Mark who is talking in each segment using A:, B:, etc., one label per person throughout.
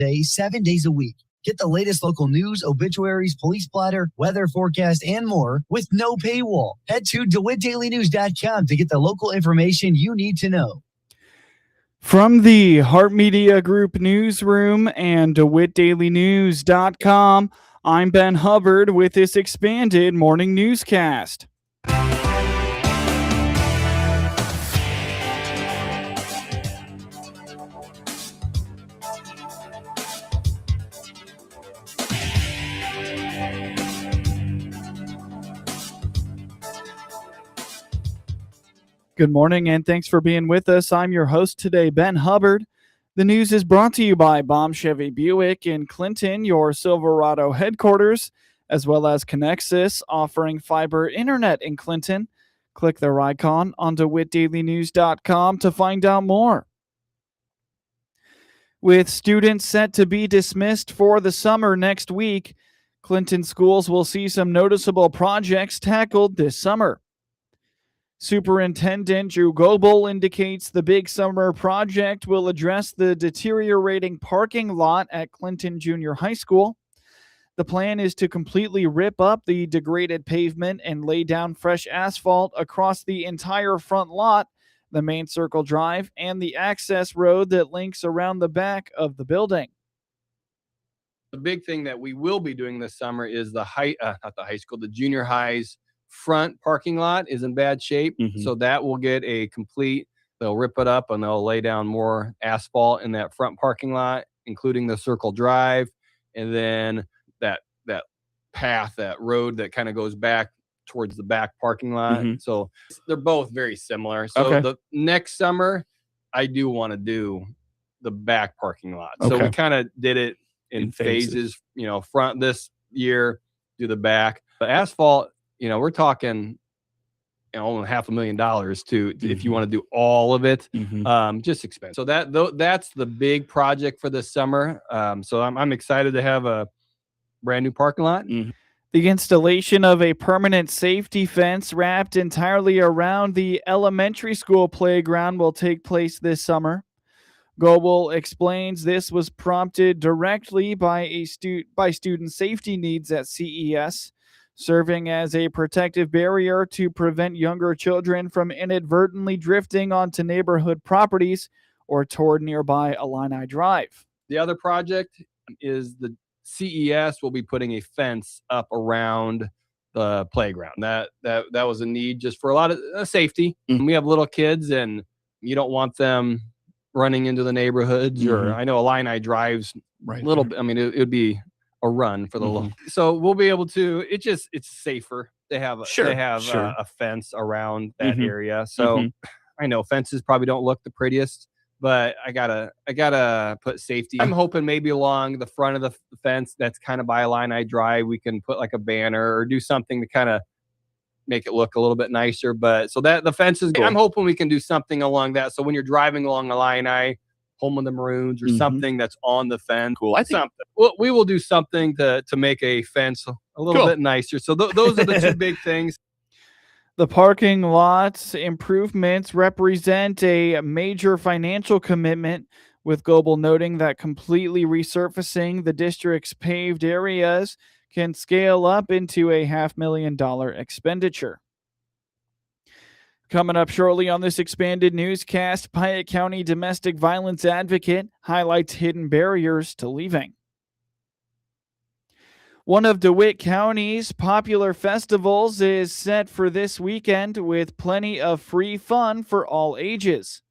A: Day, 7 days a week. Get the latest local news, obituaries, police splatter, weather forecast, and more with no paywall. Head to DeWittDailyNews.com to get the local information you need to know.
B: From the Heart Media Group newsroom and DeWittDailyNews.com, I'm Ben Hubbard with this expanded morning newscast. Good morning, and thanks for being with us. I'm your host today, Ben Hubbard. The news is brought to you by Baum Chevy Buick in Clinton, your Silverado headquarters, as well as Connexus, offering fiber internet in Clinton. Click their icon on DeWittDailyNews.com to find out more. With students set to be dismissed for the summer next week, Clinton schools will see some noticeable projects tackled this summer. Superintendent Drew Goebel indicates the big summer project will address the deteriorating parking lot at Clinton Junior High School. The plan is to completely rip up the degraded pavement and lay down fresh asphalt across the entire front lot, the main circle drive, and the access road that links around the back of the building.
C: The big thing that we will be doing this summer is the junior high's front parking lot is in bad shape. So that will get a complete, they'll rip it up and they'll lay down more asphalt in that front parking lot, including the circle drive. And then that path, that road that kind of goes back towards the back parking lot. So they're both very similar. So the next summer, I do want to do the back parking lot. So we kind of did it in phases, front this year, do the back. The asphalt, we're talking, $500,000 to if you want to do all of it, just expensive. So that's the big project for this summer. So I'm excited to have a brand new parking lot.
B: The installation of a permanent safety fence wrapped entirely around the elementary school playground will take place this summer. Goebel explains this was prompted directly by student safety needs at CES, serving as a protective barrier to prevent younger children from inadvertently drifting onto neighborhood properties or toward nearby Illini Drive.
C: The other project is the CES will be putting a fence up around the playground. That was a need just for a lot of safety. We have little kids, and you don't want them running into the neighborhoods. Or I know Illini Drive's a little bit. I mean, it would be a run for the little. So we'll be able to. It's safer. They have a fence around that area. So I know fences probably don't look the prettiest, but I gotta put safety. I'm hoping maybe along the front of the fence that's kind of by Illini Drive, we can put like a banner or do something to kind of make it look a little bit nicer. But so that the fence is, I'm hoping we can do something along that. So when you're driving along Illini, Home of the Maroons or something that's on the fence.
D: Cool. I think
C: something. We will do something to make a fence a little bit nicer. So those are the two big things.
B: The parking lot's improvements represent a major financial commitment, with Goebel noting that completely resurfacing the district's paved areas can scale up into a $500,000 expenditure. Coming up shortly on this expanded newscast, Piatt County domestic violence advocate highlights hidden barriers to leaving. One of DeWitt County's popular festivals is set for this weekend with plenty of free fun for all ages.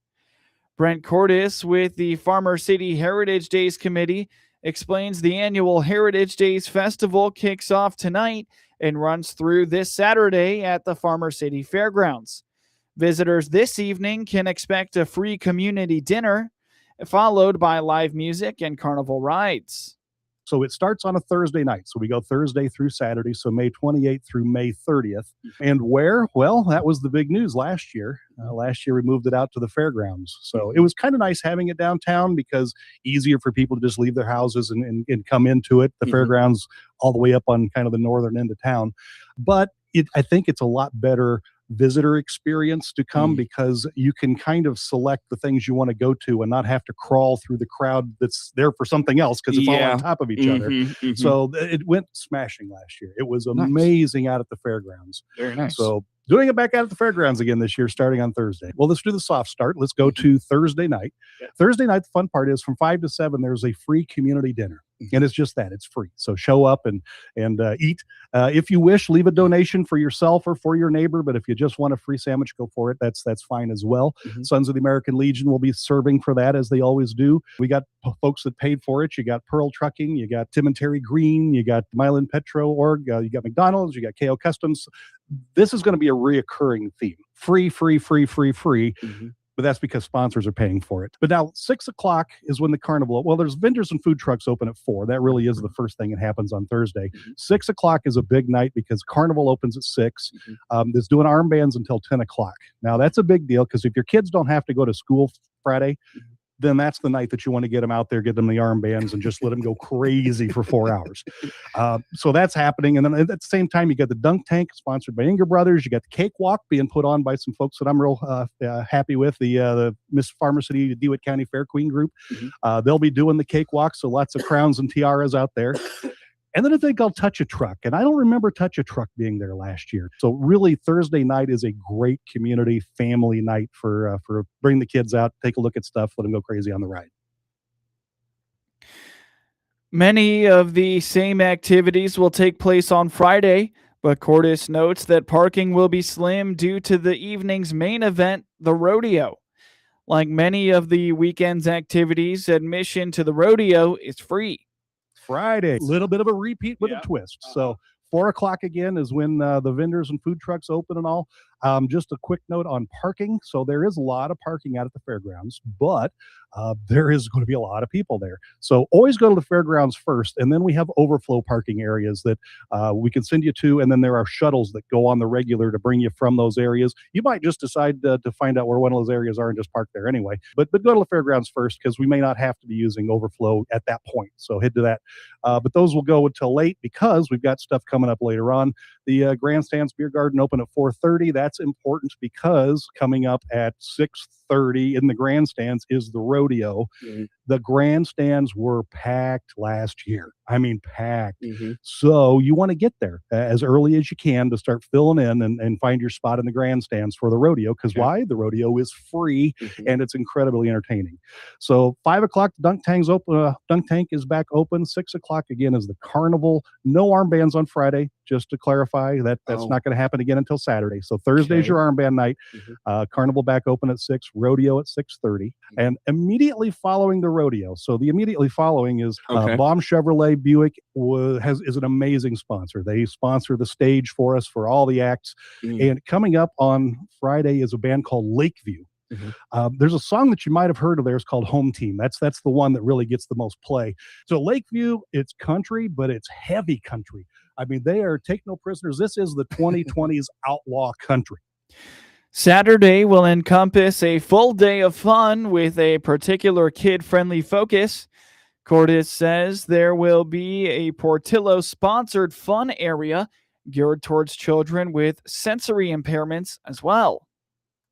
B: Brent Cordes with the Farmer City Heritage Days Committee explains the annual Heritage Days Festival kicks off tonight and runs through this Saturday at the Farmer City Fairgrounds. Visitors this evening can expect a free community dinner, followed by live music and carnival rides.
D: So it starts on a Thursday night. So we go Thursday through Saturday, so May 28th through May 30th. And where? Well, that was the big news last year. Last year we moved it out to the fairgrounds. So it was kind of nice having it downtown because easier for people to just leave their houses and come into it. The fairgrounds all the way up on kind of the northern end of town. But I think it's a lot better visitor experience to come because you can kind of select the things you want to go to and not have to crawl through the crowd that's there for something else because it's all on top of each other. So it went smashing last year. It was amazing out at the fairgrounds.
B: Very nice.
D: So doing it back out at the fairgrounds again this year, starting on Thursday. Well, let's do the soft start. Let's go to Thursday night. Thursday night, the fun part is from 5 to 7, there's a free community dinner. And it's just that. It's free. So show up and eat. If you wish, leave a donation for yourself or for your neighbor. But if you just want a free sandwich, go for it. That's fine as well. Sons of the American Legion will be serving for that, as they always do. We got folks that paid for it. You got Pearl Trucking. You got Tim and Terry Green. You got Milan Petro Org. You got McDonald's. You got KO Customs. This is going to be a reoccurring theme. Free. But that's because sponsors are paying for it. But now 6 o'clock is when the carnival, well, there's vendors and food trucks open at 4. That really is the first thing that happens on Thursday. 6 o'clock is a big night because carnival opens at 6. It's doing armbands until 10 o'clock. Now that's a big deal because if your kids don't have to go to school Friday, then that's the night that you want to get them out there, get them the armbands, and just let them go crazy for 4 hours. So that's happening. And then at the same time, you got the Dunk Tank, sponsored by Inger Brothers. You got the Cakewalk being put on by some folks that I'm real happy with, the Miss Farmer City DeWitt County Fair Queen group. They'll be doing the Cakewalk, so lots of crowns and tiaras out there. And then a thing called Touch a Truck. And I don't remember Touch a Truck being there last year. So really Thursday night is a great community family night for bring the kids out, take a look at stuff, let them go crazy on the ride.
B: Many of the same activities will take place on Friday, but Cordes notes that parking will be slim due to the evening's main event, the rodeo. Like many of the weekend's activities, admission to the rodeo is free.
D: Friday, a little bit of a repeat with a twist. So 4 o'clock again is when the vendors and food trucks open and all. Just a quick note on parking. So there is a lot of parking out at the fairgrounds, but there is going to be a lot of people there. So always go to the fairgrounds first, and then we have overflow parking areas that we can send you to, and then there are shuttles that go on the regular to bring you from those areas. You might just decide to find out where one of those areas are and just park there anyway. But go to the fairgrounds first because we may not have to be using overflow at that point. So head to that. But those will go until late because we've got stuff coming up later on. The Grandstands Beer Garden open at 4:30. That's important because coming up at 6:30 in the grandstands is the rodeo. The grandstands were packed last year. I mean, packed. So you want to get there as early as you can to start filling in and find your spot in the grandstands for the rodeo. Because why? The rodeo is free and it's incredibly entertaining. So 5 o'clock, Dunk Tank's open. Dunk Tank is back open. 6 o'clock again is the carnival. No armbands on Friday. Just to clarify, that's not going to happen again until Saturday. So Thursday's your armband night. Carnival back open at 6. Rodeo at 6:30, and immediately following the rodeo. So the immediately following is Baum Chevrolet Buick is an amazing sponsor. They sponsor the stage for us for all the acts. And coming up on Friday is a band called Lakeview. There's a song that you might have heard of theirs called Home Team. That's the one that really gets the most play. So Lakeview, it's country, but it's heavy country. I mean, they are take no prisoners. This is the 2020s outlaw country.
B: Saturday will encompass a full day of fun with a particular kid-friendly focus. Cordes says there will be a Portillo-sponsored fun area geared towards children with sensory impairments as well.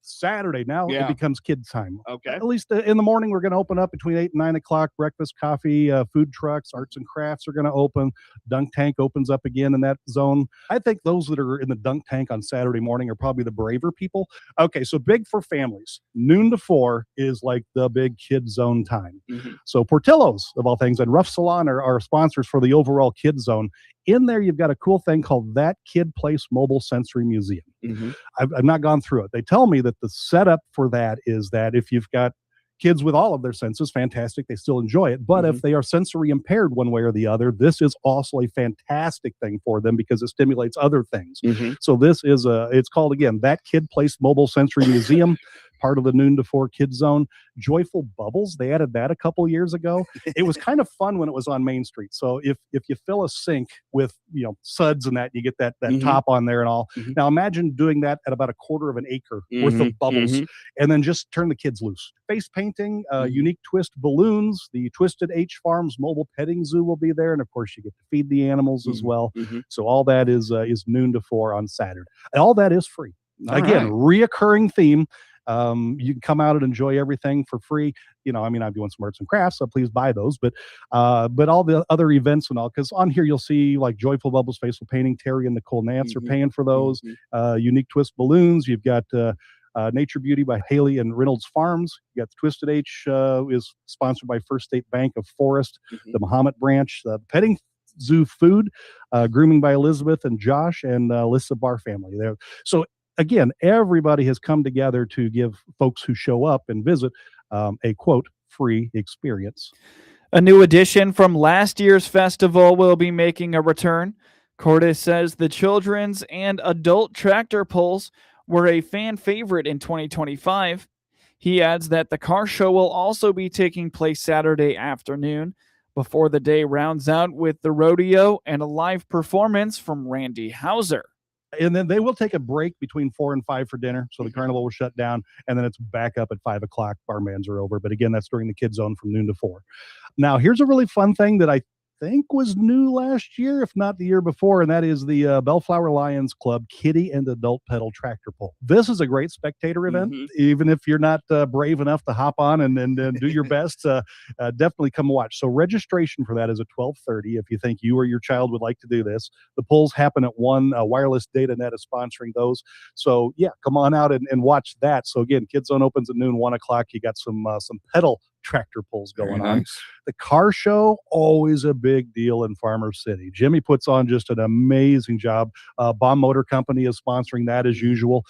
D: Saturday. Now it becomes kids time.
B: Okay.
D: At least in the morning, we're going to open up between 8 and 9 o'clock. Breakfast, coffee, food trucks, arts and crafts are going to open. Dunk Tank opens up again in that zone. I think those that are in the Dunk Tank on Saturday morning are probably the braver people. Okay, so big for families. Noon to 4 is like the big kid zone time. So Portillo's, of all things, and Rough Salon are sponsors for the overall kid zone. In there, you've got a cool thing called That Kid Place Mobile Sensory Museum. I've not gone through it. They tell me that the setup for that is that if you've got kids with all of their senses, fantastic, they still enjoy it. But if they are sensory impaired one way or the other, this is also a fantastic thing for them because it stimulates other things. So this is it's called, again, That Kid Place Mobile Sensory Museum. Part of the noon to 4 kids zone. Joyful Bubbles, they added that a couple years ago. It was kind of fun when it was on Main Street. So if you fill a sink with suds and that, you get that top on there and all. Now imagine doing that at about a quarter of an acre worth of bubbles, and then just turn the kids loose. Face painting, unique twist balloons. The Twisted H Farms mobile petting zoo will be there, and of course you get to feed the animals as well. So all that is noon to 4 on Saturday. And all that is free. Again, reoccurring theme. You can come out and enjoy everything for free. I'm doing some arts and crafts, so please buy those. But all the other events and all, because on here you'll see like Joyful Bubbles Facial Painting. Terry and Nicole Nance are paying for those. Unique Twist Balloons. You've got Nature Beauty by Haley and Reynolds Farms. You got Twisted H is sponsored by First State Bank of Forest, the Muhammad Branch, Petting Zoo Food, Grooming by Elizabeth and Josh, and Lissa Bar Family there. So again, everybody has come together to give folks who show up and visit a quote free experience.
B: A new addition from last year's festival will be making a return. Cordes says the children's and adult tractor pulls were a fan favorite in 2025. He adds that the car show will also be taking place Saturday afternoon before the day rounds out with the rodeo and a live performance from Randy Hauser.
D: And then they will take a break between 4 and 5 for dinner. So the carnival will shut down, and then it's back up at 5 o'clock. Bar bands are over. But again, that's during the kids zone from noon to 4. Now, here's a really fun thing that I think was new last year, if not the year before, and that is the Bellflower Lions Club Kiddie and Adult Pedal Tractor Pull. This is a great spectator event. Even if you're not brave enough to hop on and do your best, definitely come watch. So registration for that is at 12:30 if you think you or your child would like to do this. The pulls happen at 1. Wireless Data Net is sponsoring those. So yeah, come on out and watch that. So again, Kids Zone opens at noon, 1 o'clock. You got some pedal tractor pulls going on. The car show, always a big deal in Farmer City. Jimmy puts on just an amazing job. Baum Motor Company is sponsoring that as usual.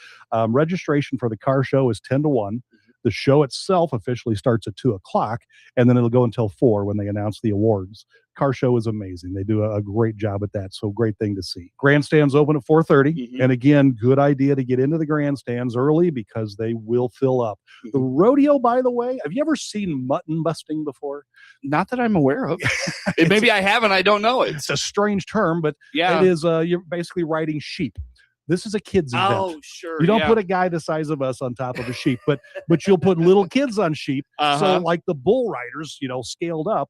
D: Registration for the car show is 10 to 1. The show itself officially starts at 2 o'clock, and then it'll go until 4 when they announce the awards. Car show is amazing. They do a great job at that, so great thing to see. Grandstands open at 4:30, and again, good idea to get into the grandstands early because they will fill up. The rodeo, by the way, have you ever seen mutton busting before?
E: Not that I'm aware of. Maybe I haven't. I don't know it.
D: It's a strange term, but it is. You're basically riding sheep. This is a kid's event.
E: Oh, sure.
D: You don't put a guy the size of us on top of a sheep, but you'll put little kids on sheep. So like the bull riders, scaled up.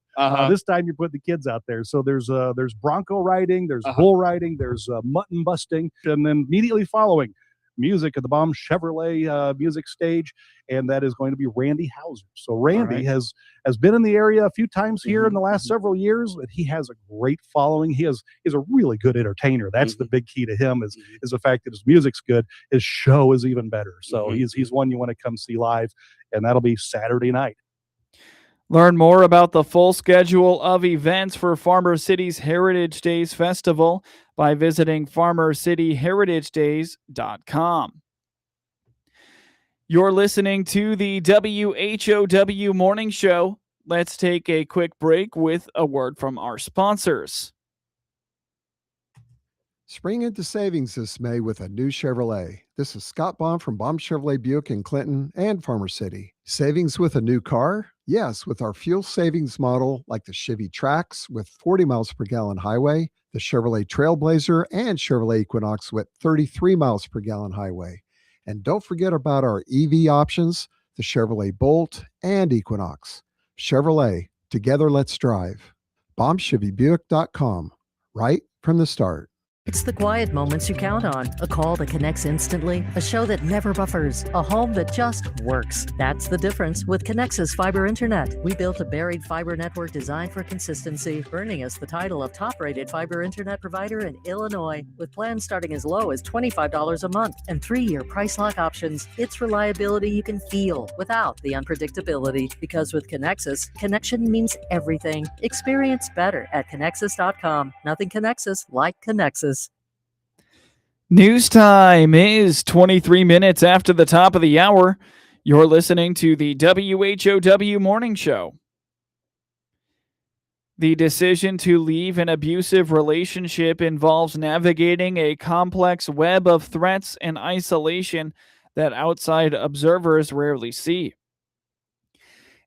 D: This time you put the kids out there. So there's bronco riding, there's bull riding, there's mutton busting, and then immediately following music at the Baum Chevrolet music stage, and that is going to be Randy Hauser. So Randy has been in the area a few times here in the last several years, but he has a great following. He's a really good entertainer. That's the big key to him is the fact that his music's good. His show is even better. So he's one you want to come see live, and that'll be Saturday night.
B: Learn more about the full schedule of events for Farmer City's Heritage Days Festival by visiting farmercityheritagedays.com. You're listening to the WHOW Morning Show. Let's take a quick break with a word from our sponsors.
F: Spring into savings this May with a new Chevrolet. This is Scott Baum from Baum Chevrolet Buick in Clinton and Farmer City. Savings with a new car? Yes, with our fuel savings model like the Chevy Trax with 40 miles per gallon highway, the Chevrolet Trailblazer, and Chevrolet Equinox with 33 miles per gallon highway. And don't forget about our EV options, the Chevrolet Bolt and Equinox. Chevrolet, together let's drive. BaumChevyBuick.com, right from the start.
G: It's the quiet moments you count on. A call that connects instantly, a show that never buffers, a home that just works. That's the difference with Connexus Fiber Internet. We built a buried fiber network designed for consistency, earning us the title of top-rated fiber internet provider in Illinois. With plans starting as low as $25 a month and 3-year price lock options, it's reliability you can feel without the unpredictability. Because with Connexus, connection means everything. Experience better at Connexus.com. Nothing connects us like Connexus.
B: News time is 23 minutes after the top of the hour. You're listening to the WHOW Morning Show. The decision to leave an abusive relationship involves navigating a complex web of threats and isolation that outside observers rarely see.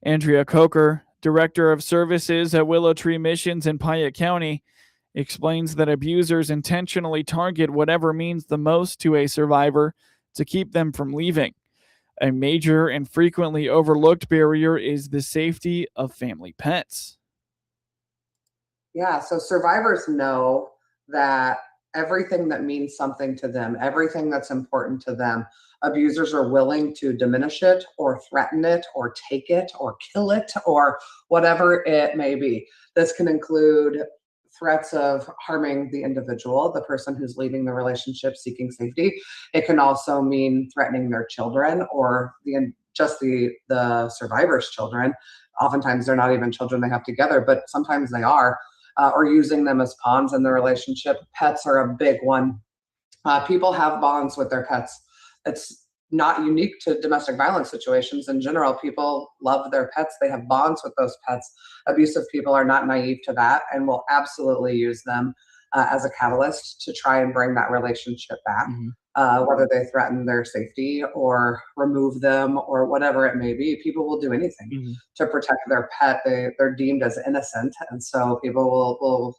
B: Andrea Coker, Director of Services at Willow Tree Missions in Piatt County, explains that abusers intentionally target whatever means the most to a survivor to keep them from leaving. A major and frequently overlooked barrier is the safety of family pets.
H: Yeah, so survivors know that everything that means something to them, everything that's important to them, abusers are willing to diminish it or threaten it or take it or kill it or whatever it may be. This can include threats of harming the individual, the person who's leaving the relationship seeking safety. It can also mean threatening their children or the survivor's children. Oftentimes they're not even children they have together, but sometimes they are, or using them as pawns in the relationship. Pets are a big one. People have bonds with their pets. It's not unique to domestic violence situations. In general, people love their pets. They have bonds with those pets. Abusive people are not naive to that and will absolutely use them as a catalyst to try and bring that relationship back, whether they threaten their safety or remove them or whatever it may be. People will do anything to protect their pet. They're deemed as innocent. And so people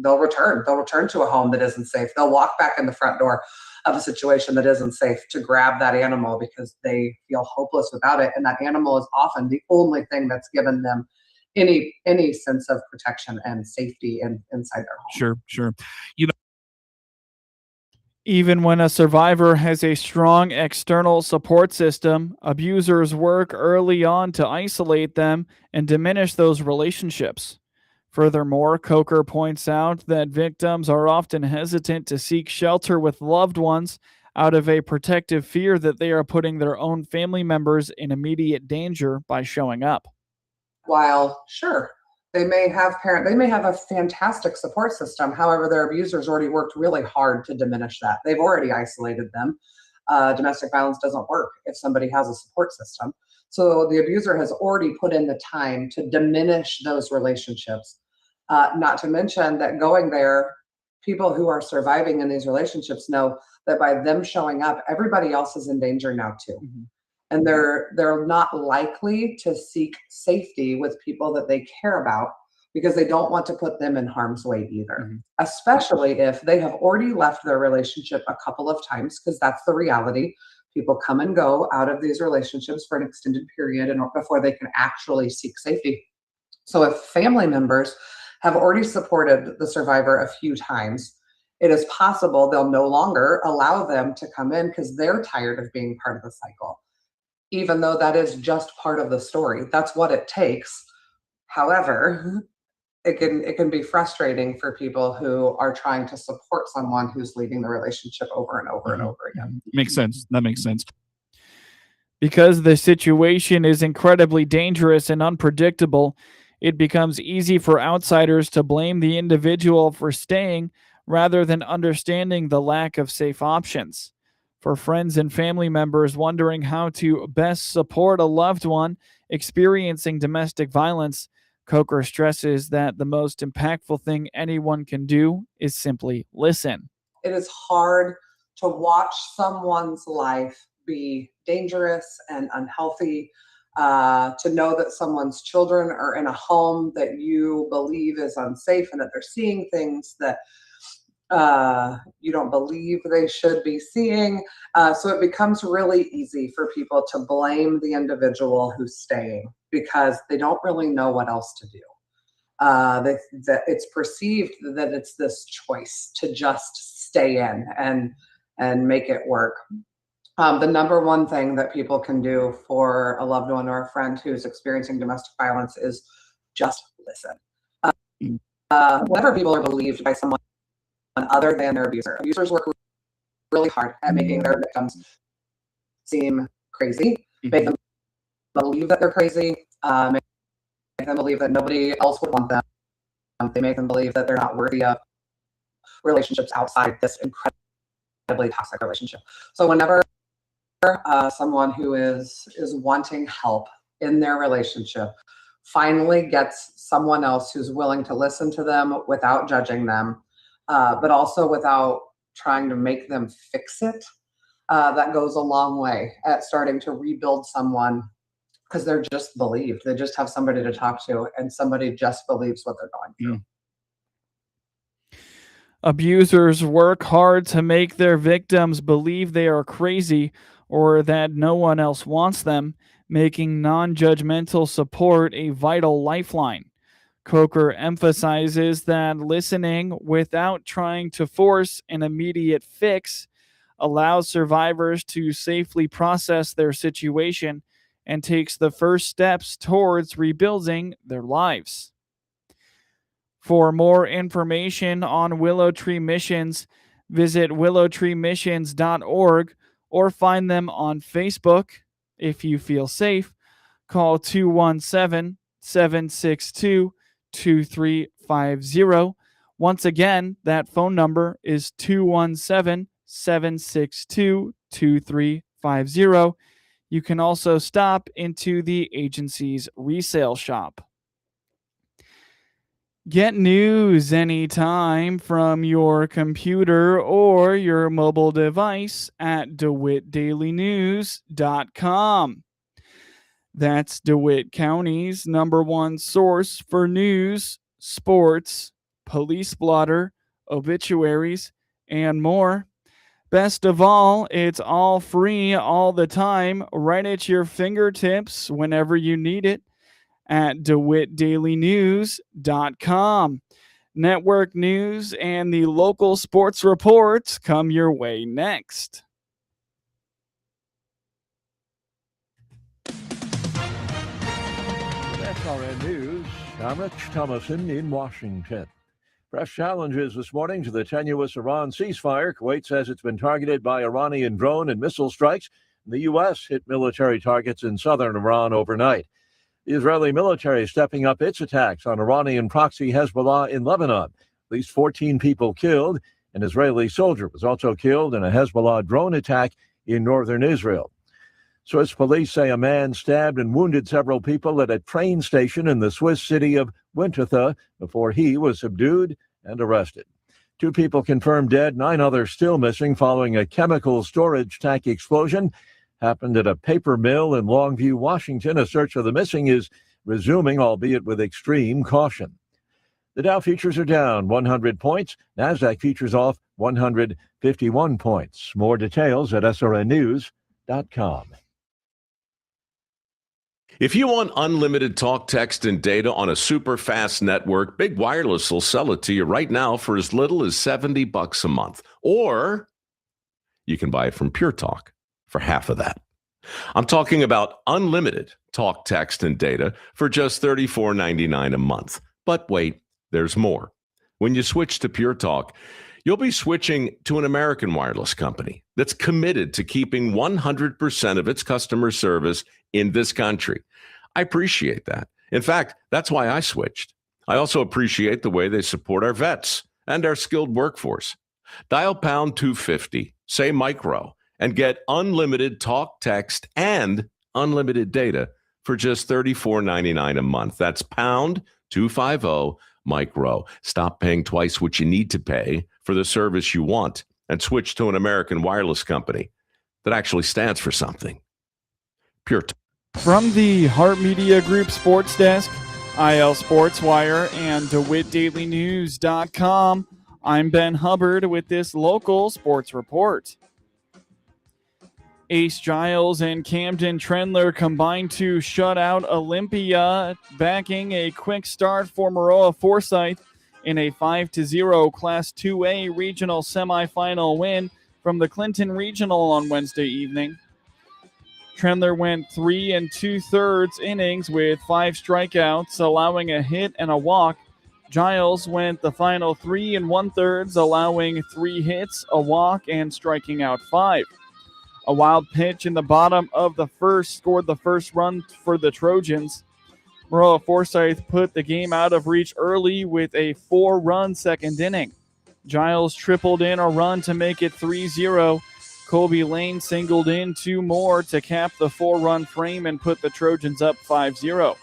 H: they'll return to a home that isn't safe. They'll walk back in the front door of a situation that isn't safe to grab that animal because they feel hopeless without it. And that animal is often the only thing that's given them any sense of protection and safety inside their home.
E: Sure.
B: Even when a survivor has a strong external support system, abusers work early on to isolate them and diminish those relationships. Furthermore, Coker points out that victims are often hesitant to seek shelter with loved ones out of a protective fear that they are putting their own family members in immediate danger by showing up.
H: While, sure, they may have a fantastic support system. However, their abusers already worked really hard to diminish that. They've already isolated them. Domestic violence doesn't work if somebody has a support system. So the abuser has already put in the time to diminish those relationships. Not to mention that going there, people who are surviving in these relationships know that by them showing up, everybody else is in danger now too. And they're not likely to seek safety with people that they care about because they don't want to put them in harm's way either, especially if they have already left their relationship a couple of times, because that's the reality. People come and go out of these relationships for an extended period and before they can actually seek safety. So if family members have already supported the survivor a few times, it is possible they'll no longer allow them to come in because they're tired of being part of the cycle, even though that is just part of the story. That's what it takes. However, it can be frustrating for people who are trying to support someone who's leaving the relationship over and over and over again.
E: Makes sense. That makes sense.
B: Because the situation is incredibly dangerous and unpredictable, it becomes easy for outsiders to blame the individual for staying rather than understanding the lack of safe options. For friends and family members wondering how to best support a loved one experiencing domestic violence, Coker stresses that the most impactful thing anyone can do is simply listen.
H: It is hard to watch someone's life be dangerous and unhealthy, to know that someone's children are in a home that you believe is unsafe and that they're seeing things that you don't believe they should be seeing. So it becomes really easy for people to blame the individual who's staying because they don't really know what else to do. That it's perceived that it's this choice to just stay in and make it work. The number one thing that people can do for a loved one or a friend who's experiencing domestic violence is just listen. Whenever people are believed by someone other than their abuser, abusers work really hard at making their victims seem crazy, make them believe that they're crazy, make them believe that nobody else would want them. They make them believe that they're not worthy of relationships outside this incredibly toxic relationship. So whenever someone who is wanting help in their relationship finally gets someone else who's willing to listen to them without judging them, but also without trying to make them fix it, that goes a long way at starting to rebuild someone because they're just believed. They just have somebody to talk to and somebody just believes what they're going through.
B: Abusers work hard to make their victims believe they are crazy or that no one else wants them, making non-judgmental support a vital lifeline. Coker emphasizes that listening without trying to force an immediate fix allows survivors to safely process their situation and takes the first steps towards rebuilding their lives. For more information on Willow Tree Missions, visit willowtreemissions.org or find them on Facebook. If you feel safe, call 217-762-2350. Once again, that phone number is 217-762-2350. You can also stop into the agency's resale shop. Get news anytime from your computer or your mobile device at DeWittDailyNews.com. That's DeWitt County's #1 source for news, sports, police blotter, obituaries, and more. Best of all, it's all free all the time, right at your fingertips whenever you need it at DeWittDailyNews.com. Network news and the local sports reports come your way next.
I: SRN News, I'm Rich Thomason in Washington. Fresh challenges this morning to the tenuous Iran ceasefire. Kuwait says it's been targeted by Iranian drone and missile strikes. The U.S. hit military targets in southern Iran overnight. The Israeli military is stepping up its attacks on Iranian proxy Hezbollah in Lebanon. At least 14 people killed. An Israeli soldier was also killed in a Hezbollah drone attack in northern Israel. Swiss police say a man stabbed and wounded several people at a train station in the Swiss city of Winterthur before he was subdued and arrested. 2 people confirmed dead, 9 others still missing following a chemical storage tank explosion. Happened at a paper mill in Longview, Washington. A search for the missing is resuming, albeit with extreme caution. The Dow futures are down 100 points. NASDAQ futures off 151 points. More details at srnnews.com.
J: If you want unlimited talk, text, and data on a super fast network, Big Wireless will sell it to you right now for as little as $70 a month. Or you can buy it from Pure Talk for half of that. I'm talking about unlimited talk, text, and data for just $34.99 a month. But wait, there's more. When you switch to Pure Talk, you'll be switching to an American wireless company that's committed to keeping 100% of its customer service in this country. I appreciate that. In fact, that's why I switched. I also appreciate the way they support our vets and our skilled workforce. Dial pound 250, say micro, and get unlimited talk, text, and unlimited data for just $34.99 a month. That's pound 250 micro. Stop paying twice what you need to pay for the service you want and switch to an American wireless company that actually stands for something. Pure Talk.
B: From the Hart Media Group Sports Desk, IL Sports Wire, and DeWittDailyNews.com, I'm Ben Hubbard with this local sports report. Ace Giles and Camden Trendler combined to shut out Olympia, backing a quick start for Maroa-Forsyth in a 5-0 Class 2A regional semifinal win from the Clinton Regional on Wednesday evening. Trendler went 3 2/3 innings with 5 strikeouts, allowing a hit and a walk. Giles went the final 3 1/3, allowing 3 hits, a walk, and striking out 5. A wild pitch in the bottom of the first scored the first run for the Trojans. Maroa-Forsyth put the game out of reach early with a 4-run second inning. Giles tripled in a run to make it 3-0. Colby Lane singled in 2 more to cap the 4-run frame and put the Trojans up 5-0.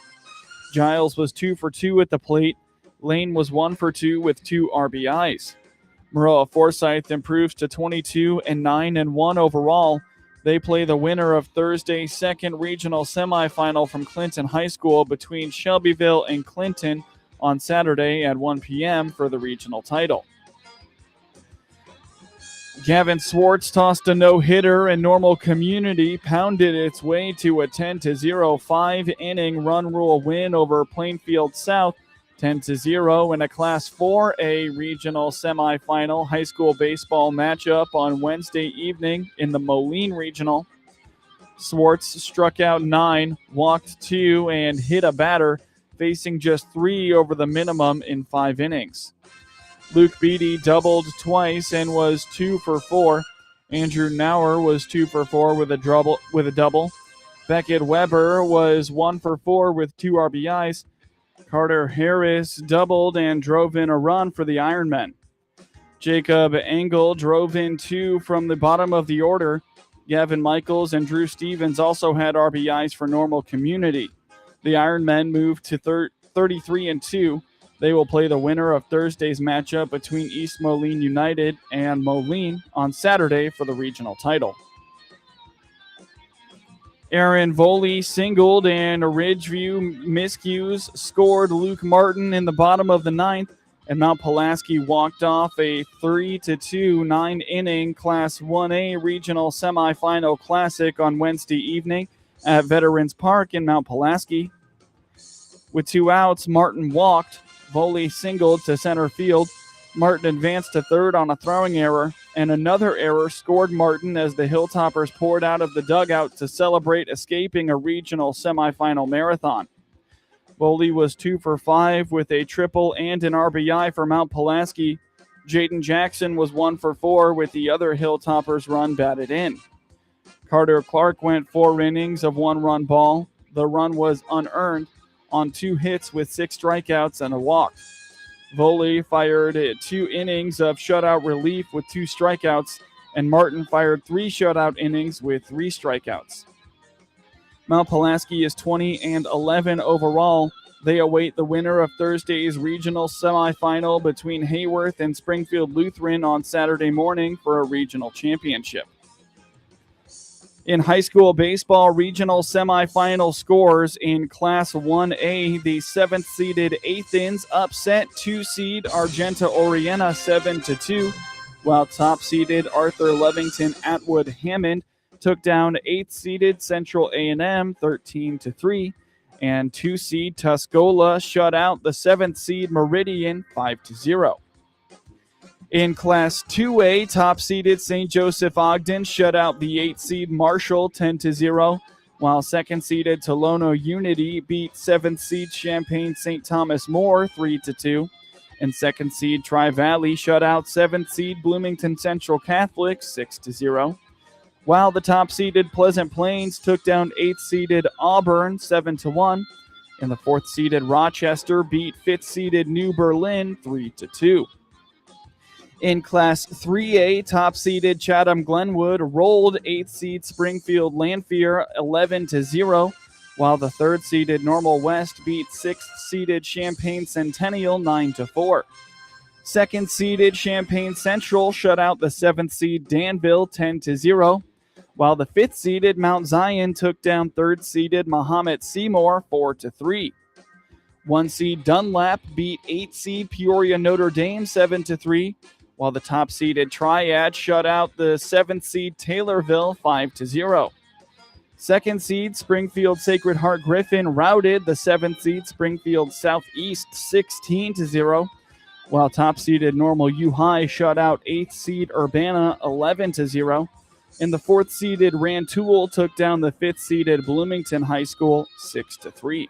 B: Giles was 2 for 2 at the plate. Lane was 1 for 2 with 2 RBIs. Maroa-Forsyth improves to 22-9-1 overall. They play the winner of Thursday's second regional semifinal from Clinton High School between Shelbyville and Clinton on Saturday at 1 p.m. for the regional title. Gavin Swartz tossed a no-hitter, and Normal Community pounded its way to a 10-0 5-inning run rule win over Plainfield South 10-0 in a Class 4A regional semifinal high school baseball matchup on Wednesday evening in the Moline Regional. Swartz struck out 9, walked 2, and hit a batter, facing just 3 over the minimum in 5 innings. Luke Beatty doubled twice and was 2 for 4. Andrew Nauer was 2 for 4 with a double. Beckett Weber was 1 for 4 with 2 RBIs. Carter Harris doubled and drove in a run for the Ironmen. Jacob Engel drove in 2 from the bottom of the order. Gavin Michaels and Drew Stevens also had RBIs for Normal Community. The Ironmen moved to 33-2. They will play the winner of Thursday's matchup between East Moline United and Moline on Saturday for the regional title. Aaron Voley singled and Ridgeview miscues scored Luke Martin in the bottom of the 9th, and Mount Pulaski walked off a 3-2 9-inning Class 1A regional semifinal classic on Wednesday evening at Veterans Park in Mount Pulaski. With 2 outs, Martin walked. Voley singled to center field. Martin advanced to third on a throwing error, and another error scored Martin as the Hilltoppers poured out of the dugout to celebrate escaping a regional semifinal marathon. Voley was 2 for 5 with a triple and an RBI for Mount Pulaski. Jaden Jackson was 1 for 4 with the other Hilltoppers run batted in. Carter Clark went 4 innings of 1-run ball. The run was unearned on 2 hits with 6 strikeouts and a walk. Voley fired 2 innings of shutout relief with 2 strikeouts, and Martin fired 3 shutout innings with 3 strikeouts. Mount Pulaski is 20-11 overall. They await the winner of Thursday's regional semifinal between Hayworth and Springfield Lutheran on Saturday morning for a regional championship. In high school baseball regional semifinal scores in Class 1A, the 7th-seeded Athens upset 2-seed Argenta Oriena 7-2, while top-seeded Arthur Levington Atwood Hammond took down 8th-seeded Central A&M 13-3, and 2-seed Tuscola shut out the 7th-seed Meridian 5-0. In Class 2A, top-seeded St. Joseph Ogden shut out the 8th-seed Marshall 10-0, while 2nd-seeded Tolono Unity beat 7th-seed Champaign St. Thomas More 3-2, and 2nd-seed Tri-Valley shut out 7th-seed Bloomington Central Catholic 6-0, while the top-seeded Pleasant Plains took down 8th-seeded Auburn 7-1, and the 4th-seeded Rochester beat 5th-seeded New Berlin 3-2. In Class 3A, top-seeded Chatham-Glenwood rolled 8th-seed Springfield Lanphier 11-0, while the 3rd-seeded Normal West beat 6th-seeded Champaign Centennial 9-4. 2nd-seeded Champaign Central shut out the 7th-seed Danville 10-0, while the 5th-seeded Mount Zion took down 3rd-seeded Mahomet Seymour 4-3. 1-seed Dunlap beat 8th-seed Peoria Notre Dame 7-3, while the top-seeded Triad shut out the 7th-seed Taylorville 5-0. 2nd-seed Springfield Sacred Heart Griffin routed the 7th-seed Springfield Southeast 16-0, while top-seeded Normal U High shut out 8th-seed Urbana 11-0, and the 4th-seeded Rantoul took down the 5th-seeded Bloomington High School 6-3.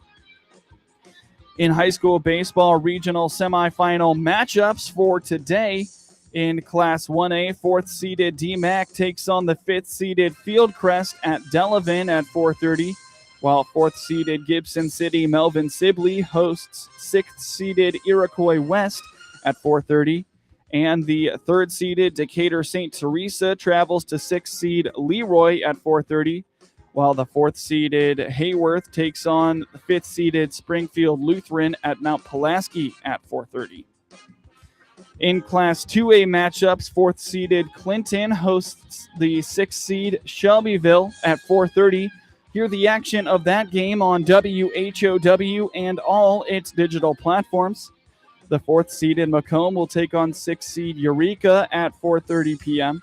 B: In high school baseball regional semifinal matchups for today, in Class 1A, 4th-seeded DMAC takes on the 5th-seeded Fieldcrest at Delavan at 4:30, while 4th-seeded Gibson City Melvin Sibley hosts 6th-seeded Iroquois West at 4:30, and the 3rd-seeded Decatur St. Teresa travels to 6th-seed Leroy at 4:30, while the 4th-seeded Hayworth takes on the 5th-seeded Springfield Lutheran at Mount Pulaski at 4:30. In Class 2A matchups, 4th-seeded Clinton hosts the 6th-seed Shelbyville at 4:30. Hear the action of that game on WHOW and all its digital platforms. The 4th-seeded Macomb will take on 6th-seed Eureka at 4:30 p.m.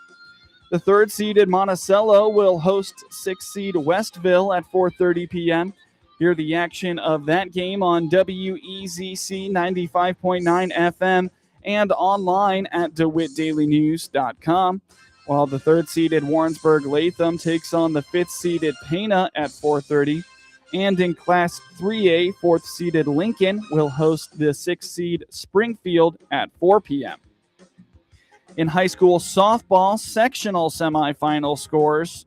B: The 3rd-seeded Monticello will host 6th-seed Westville at 4:30 p.m. Hear the action of that game on WEZC 95.9 FM and online at DeWittDailyNews.com, while the third-seeded Warrensburg-Latham takes on the fifth-seeded Pana at 4:30. And in Class 3A, fourth-seeded Lincoln will host the sixth-seed Springfield at 4 p.m. In high school softball, sectional semifinal scores.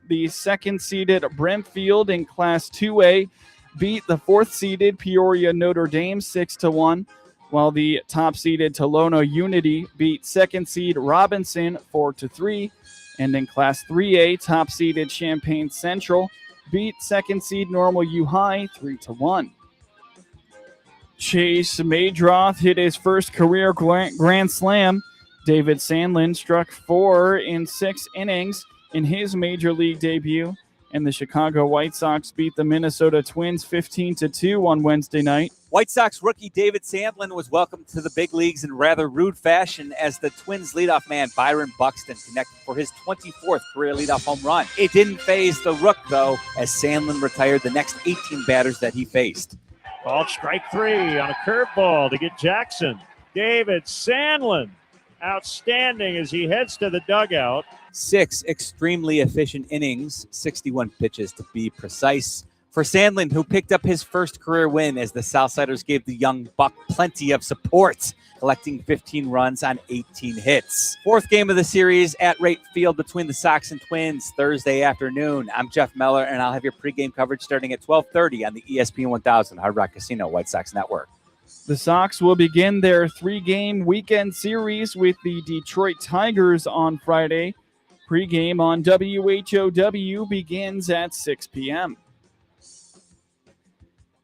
B: The second-seeded Brentfield in Class 2A beat the fourth-seeded Peoria Notre Dame 6-1, while the top-seeded Tolono Unity beat second-seed Robinson 4-3. And in Class 3A, top-seeded Champaign Central beat second-seed Normal U High 3-1. Chase Maydroth hit his first career grand slam. David Sandlin struck 4 in 6 innings in his major league debut, and the Chicago White Sox beat the Minnesota Twins 15-2 on Wednesday night.
K: White Sox rookie David Sandlin was welcomed to the big leagues in rather rude fashion as the Twins leadoff man Byron Buxton connected for his 24th career leadoff home run. It didn't faze the Rook, though, as Sandlin retired the next 18 batters that he faced.
L: Called strike 3 on a curveball to get Jackson. David Sandlin, outstanding as he heads to the dugout.
K: 6 extremely efficient innings, 61 pitches to be precise, for Sandlin, who picked up his first career win as the Southsiders gave the young buck plenty of support, collecting 15 runs on 18 hits. Fourth game of the series at Wright Field between the Sox and Twins Thursday afternoon. I'm Jeff Meller, and I'll have your pregame coverage starting at 12:30 on the ESPN 1000 Hard Rock Casino White Sox Network.
B: The Sox will begin their 3-game weekend series with the Detroit Tigers on Friday. Pregame on WHOW begins at 6 p.m.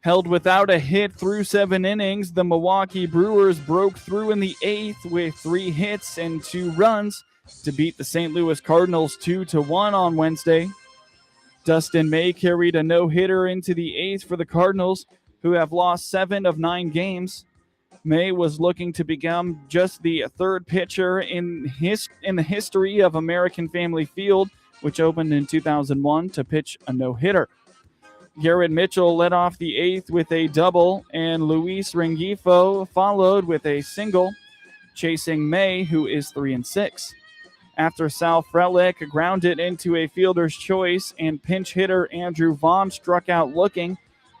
B: Held without a hit through 7 innings, the Milwaukee Brewers broke through in the 8th with 3 hits and 2 runs to beat the St. Louis Cardinals 2-1 on Wednesday. Dustin May carried a no-hitter into the 8th for the Cardinals, who have lost 7 of 9 games. May was looking to become just the third pitcher in the history of American Family Field, which opened in 2001, to pitch a no-hitter. Garrett Mitchell led off the 8th with a double, and Luis Rengifo followed with a single, chasing May, who is 3-6. After Sal Frelick grounded into a fielder's choice and pinch hitter Andrew Vaughn struck out looking,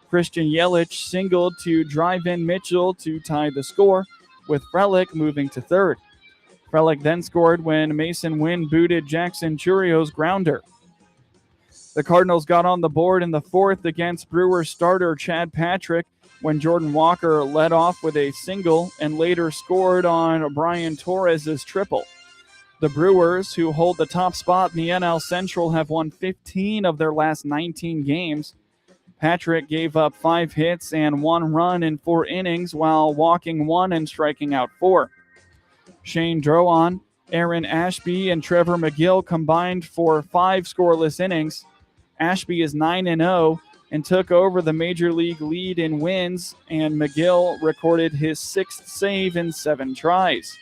B: Christian Yelich singled to drive in Mitchell to tie the score, with Frelick moving to third. Frelick then scored when Mason Wynn booted Jackson Churio's grounder. The Cardinals got on the board in the 4th against Brewers starter Chad Patrick when Jordan Walker led off with a single and later scored on Brian Torres' triple. The Brewers, who hold the top spot in the NL Central, have won 15 of their last 19 games. Patrick gave up 5 hits and 1 run in 4 innings while walking 1 and striking out 4. Shane Drowan, Aaron Ashby, and Trevor McGill combined for 5 scoreless innings. Ashby is 9-0 and took over the major league lead in wins, and McGill recorded his 6th save in 7 tries.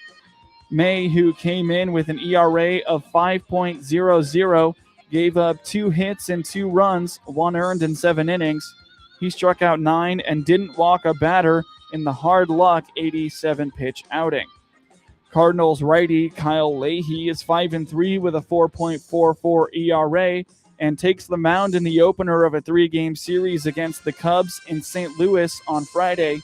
B: May, who came in with an ERA of 5.00, gave up 2 hits and 2 runs, 1 earned in 7 innings. He struck out 9 and didn't walk a batter in the hard luck 87-pitch outing. Cardinals righty Kyle Leahy is 5-3 with a 4.44 ERA and takes the mound in the opener of a 3-game series against the Cubs in St. Louis on Friday.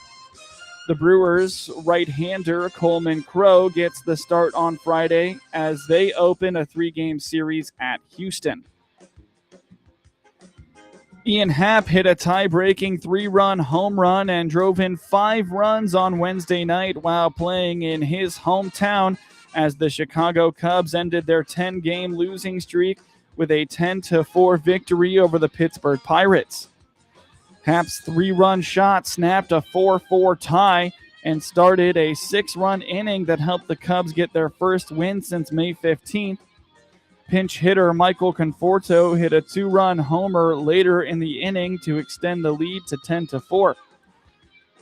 B: The Brewers' right-hander Coleman Crowe gets the start on Friday as they open a 3-game series at Houston. Ian Happ hit a tie-breaking 3-run home run and drove in 5 runs on Wednesday night while playing in his hometown as the Chicago Cubs ended their 10-game losing streak with a 10-4 victory over the Pittsburgh Pirates. Happ's 3-run shot snapped a 4-4 tie and started a 6-run inning that helped the Cubs get their first win since May 15th. Pinch hitter Michael Conforto hit a 2-run homer later in the inning to extend the lead to 10-4.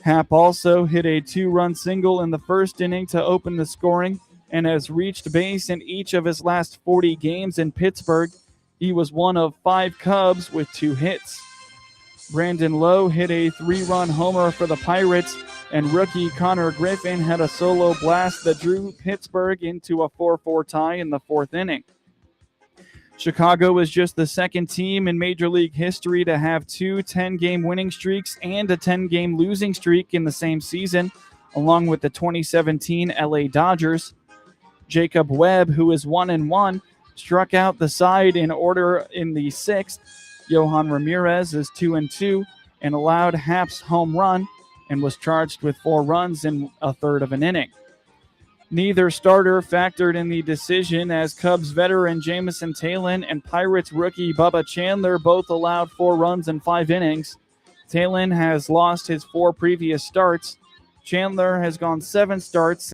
B: Happ also hit a 2-run single in the first inning to open the scoring and has reached base in each of his last 40 games in Pittsburgh. He was one of 5 Cubs with 2 hits. Brandon Lowe hit a 3-run homer for the Pirates, and rookie Connor Griffin had a solo blast that drew Pittsburgh into a 4-4 tie in the 4th inning. Chicago was just the second team in Major League history to have 2 10-game winning streaks and a 10-game losing streak in the same season, along with the 2017 LA Dodgers. Jacob Webb, who is 1-1, struck out the side in order in the 6th. Johan Ramirez is 2-2 and allowed Happ's home run and was charged with 4 runs in a third of an inning. Neither starter factored in the decision, as Cubs veteran Jamison Taylor and Pirates rookie Bubba Chandler both allowed 4 runs in 5 innings. Taylor has lost his 4 previous starts. Chandler has gone 7 starts